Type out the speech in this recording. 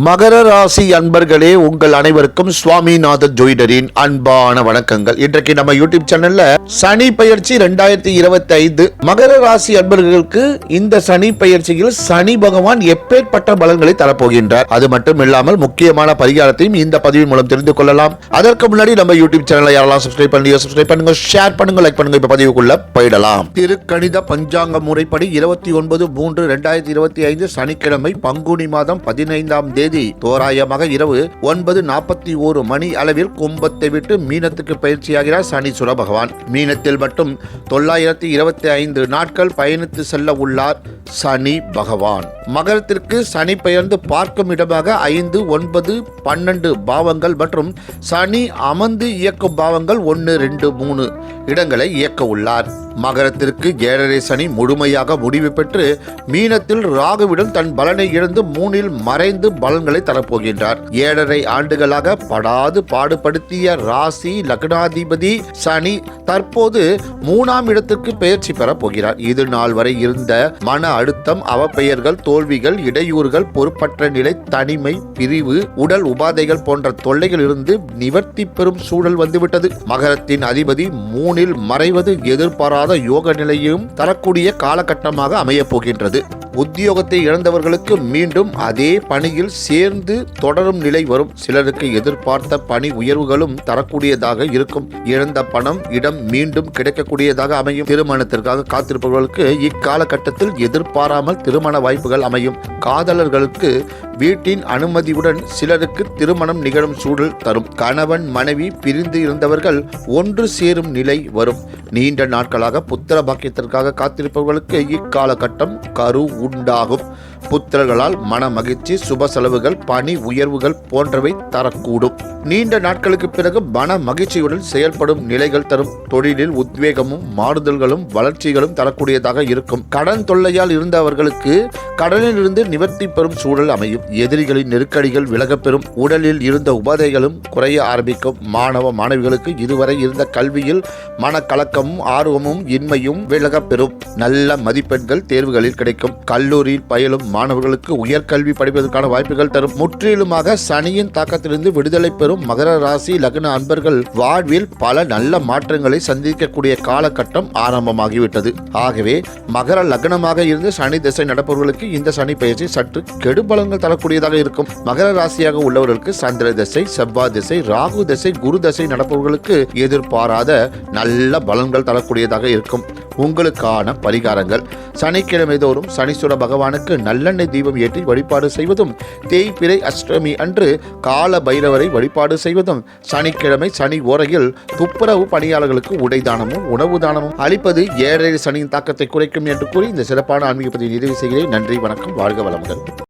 மகர ராசி அன்பர்களே, உங்கள் அனைவருக்கும் சுவாமிநாதன் ஜோதிடரின் அன்பான வணக்கங்கள். இன்றைக்கு நம்ம யூடியூப் சேனல்ல சனி பயிற்சி 2025 மகர ராசி அன்பர்களுக்கு இந்த சனி பயிற்சியில் சனி பகவான் எப்பேற்பட்ட பலன்களை தரப்போகின்றார், அது மட்டும் இல்லாமல் முக்கியமான பரிகாரத்தையும் இந்த பதிவின் மூலம் தெரிந்து கொள்ளலாம். அதற்கு முன்னாடி நம்ம யூடியூப் சேனலை யாரெல்லாம் சப்ஸ்கிரைப் பண்ணுங்க, ஷேர் பண்ணுங்க, லைக் பண்ணுங்க. இப்ப பதிவுக்குள்ள போயிடலாம். திருக்கணித பஞ்சாங்க முறைப்படி 29/3/2025 சனிக்கிழமை பங்குனி மாதம் 15ஆம் தேதி தோராயமாக இரவு 9:41 மணி அளவில் கும்பத்தை விட்டு மீனத்துக்கு பயிற்சியாகிறார் சனீஸ்வர பகவான். மீனத்தில் மட்டும் 925 நாட்கள் பயணித்து செல்ல உள்ளார் சனி பகவான். மகரத்திற்கு சனி பெயர்ந்து பார்க்கும் இடமாக 5, 9, 12 பாவங்கள் மற்றும் சனி அமர்ந்து இயக்கும் பாவங்கள் 1, 2, 3 இடங்களை இயக்க உள்ளார். மகரத்திற்கு 7.5 சனி முழுமையாக முடிவு பெற்று மீனத்தில் ராகுவிடம் தன் பலனை இழந்து 3இல் மறைந்து பலன்களை தரப்போகின்றார். 7.5 ஆண்டுகளாக படாது பாடுபடுத்திய ராசி லக்னாதிபதி சனி தற்போது 3ஆம் இடத்திற்கு பெயர்ச்சி பெறப் போகிறார். இது நாள் வரை இருந்த மன அழுத்தம், அவப்பெயர்கள், தோல்விகள், இடையூறுகள், பொறுப்பற்ற நிலை, தனிமை, பிரிவு, உடல் உபாதைகள் போன்ற தொல்லைகள் இருந்து நிவர்த்தி பெறும் சூழல் வந்துவிட்டது. மகரத்தின் அதிபதி 3இல் மறைவது எதிர்பாராத யோக நிலையும் தரக்கூடிய காலகட்டமாக அமையப் போகின்றது. உத்தியோகத்தை இழந்தவர்களுக்கு மீண்டும் அதே பணியில் சேர்ந்து தொடரும் நிலை வரும். சிலருக்கு எதிர்பார்த்த பணி உயர்வுகளும் தரக்கூடியதாக இருக்கும். இழந்த பணம், இடம் மீண்டும் கிடைக்கக்கூடியதாக அமையும். திருமணத்திற்காக காத்திருப்பவர்களுக்கு இக்காலகட்டத்தில் எதிர்பாராமல் திருமண வாய்ப்புகள் அமையும். காதலர்களுக்கு வீட்டின் அனுமதியுடன் சிலருக்கு திருமணம் நிகழும் சூழல் தரும். கணவன் மனைவி பிரிந்து இருந்தவர்கள் ஒன்று சேரும் நிலை வரும். நீண்ட நாட்களாக புத்திர பாக்கியத்திற்காக காத்திருப்பவர்களுக்கு இக்காலகட்டம் கரு உண்டாகும். புத்திரர்களால் மன மகிழ்ச்சி, சுப செலவுகள், பணி உயர்வுகள் போன்றவை தரக்கூடும். நீண்ட நாட்களுக்கு பிறகு மன மகிழ்ச்சியுடன் செயல்படும் நிலைகள் தரும். தொழிலில் உத்வேகமும் மாறுதல்களும் வளர்ச்சிகளும் தரக்கூடியதாக இருக்கும். கடன் தொல்லையால் இருந்தவர்களுக்கு கடனில் இருந்து நிவர்த்தி பெறும் சூழல் அமையும். எதிரிகளின் நெருக்கடிகள் விலகப் பெறும். உடலில் இருந்த உபாதைகளும் குறைய ஆரம்பிக்கும். மாணவ மாணவிகளுக்கு இதுவரை இருந்த கல்வியில் மனக்கலக்கமும் ஆர்வமும் இன்மையும் விலகப் பெறும். நல்ல மதிப்பெண்கள் தேர்வுகளில் கிடைக்கும். கல்லூரியில் பயிலும் மாணவர்களுக்கு உயர்கல்வி படிப்பதற்கான வாய்ப்புகள் தரும். முற்றிலுமாக சனியின் தாக்கத்திலிருந்து விடுதலை பெறும் மகர ராசி லக்ன அன்பர்கள் வாழ்வில் பல நல்ல மாற்றங்களை சந்திக்கக்கூடிய காலகட்டம் ஆரம்பமாகிவிட்டது. ஆகவே மகர லக்னமாக இருந்து சனி திசை நடப்பவர்களுக்கு இந்த சனி பயிற்சி சற்று கெடுபலன்கள் தரக்கூடியதாக இருக்கும். மகர ராசியாக உள்ளவர்களுக்கு சந்திர திசை, செவ்வாய் திசை, ராகு திசை, குரு திசை நடப்பவர்களுக்கு எதிர்பாராத நல்ல பலன்கள் தரக்கூடியதாக இருக்கும். உங்களுக்கான பரிகாரங்கள்: சனிக்கிழமை தோறும் சனீஸ்வர பகவானுக்கு நல்லெண்ணெய் தீபம் ஏற்றி வழிபாடு செய்வதும், தேய்பிறை அஷ்டமி அன்று கால பைரவரை வழிபாடு செய்வதும், சனிக்கிழமை சனி ஓரையில் துப்புரவு பணியாளர்களுக்கு உடை தானமும் உணவு தானமும் அளிப்பது 7.5 சனியின் தாக்கத்தை குறைக்கும் என்று கூறி இந்த சிறப்பான ஆன்மீக பதிவை நிறைவு செய்கிறேன். நன்றி, வணக்கம், வாழ்க வளமுடன்.